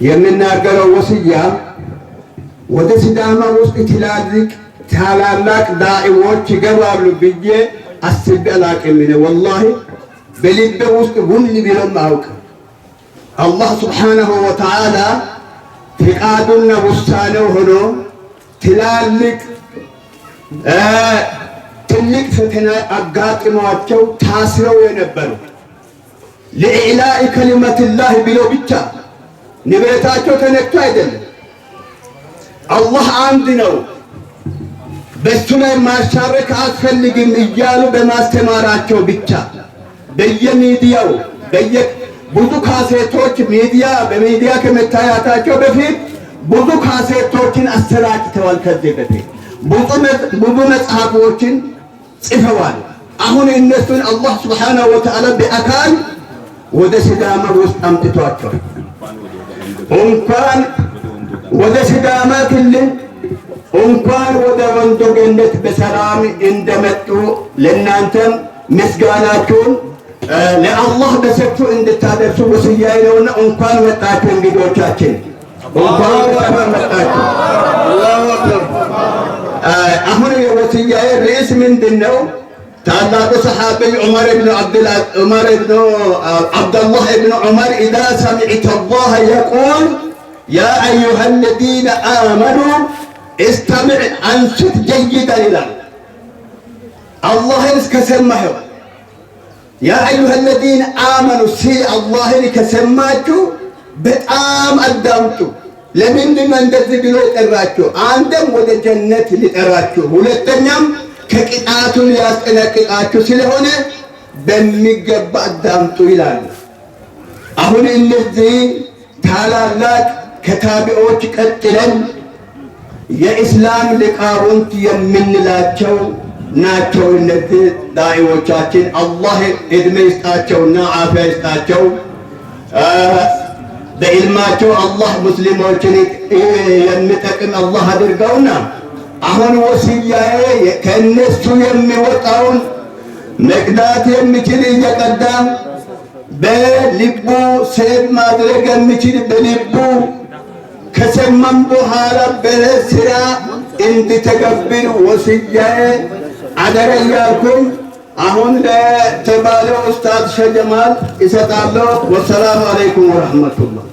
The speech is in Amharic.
የምናገረው ወስያ ወደ ሲዳማ ውስጥ ታላላቅ ዳዒዎች ይገባሉ ብዬ አስቤ አላቅም። ወላሂ በልቤ ውስጥ ቡን ቢሎም አውቅም። አላህ ስብሓነሁ ወተዓላ ፍቃዱና ውሳኔው ሆኖ ትልቅ ፈተና አጋጥሟቸው ታስረው የነበሩ ለኢላኢ ከሊመቲላህ ብሎ ብቻ ንብረታቸው ተነክቶ አይደለም፣ አላህ አንድ ነው በሱ ላይ ማሻረክ አያስፈልግም እያሉ በማስተማራቸው ብቻ በየሚዲያው ብዙ ካሴቶች በሚዲያ ከመታየታቸው በፊት ብዙ ካሴቶችን አሰራጭተዋል። ከዚህ በፊት ብዙ መጽሐፎችን ጽፈዋል። አሁን እነሱን አላህ ሱብሓነሁ ወተዓላ በአካል ወደ ሲዳማ ውስጥ አምጥቷቸው እንኳን ወደ ሲዳማ ክልል እንኳን ወደ ወንዶ ገነት በሰላም እንደመጡ ለእናንተም ምስጋናችሁን ለአላህ በሰፊው እንድታደርሱ ወስያዬ ነውና እንኳን መጣችሁ እንግዶቻችን፣ እንኳን በሰላም መጣችሁ። አሁን የወስያዬ ርዕስ ምንድነው? ታላቁ ሰሓቢ ዑመር ኢብኑ ዓብደላህ ኢብኑ ዑመር ኢዛ ሰሚዕተ አላህ የቁል ያ አዩሃ አለዚነ አመኑ استمع አንሱት ጀይደን ይላል። አላህን እስከሰማኸው ያ አዩሃ አለዚነ አመኑ አላህን ከሰማችሁ በጣም አዳምጡ። ለምንድን ነው እንደዚህ ብሎ የጠራችሁ? አንድም ወደ ጀነት ሊጠራችሁ፣ ሁለተኛም ከቅጣቱ ሊያስጠነቅቃችሁ ስለሆነ በሚገባ አዳምጡ ይላል። አሁን እነዚህ ታላላቅ ከታቢዎች ቀጥለን የኢስላም ሊቃውንት የምንላቸው ናቸው። እነዚህ ዳዒዎቻችን አላህ ዕድሜ ይስጣቸውና አፊያ ይስጣቸው። በዕልማቸው አላህ ሙስሊሞችን የሚጠቅም አላህ አድርገውና አሁን ወስያዬ ከእነሱ የሚወጣውን መቅዳት የሚችል እየቀዳ በልቡ ሴብ ማድረግ የሚችል በልቡ ከሰማም በኋላ በስራ እንድተገብር ወስያዬ አደራ እያልኩኝ አሁን ለተባለው ኡስታዝ ሸጀማል ይሰጣለሁ። ወሰላሙ አለይኩም ወረሕመቱላህ።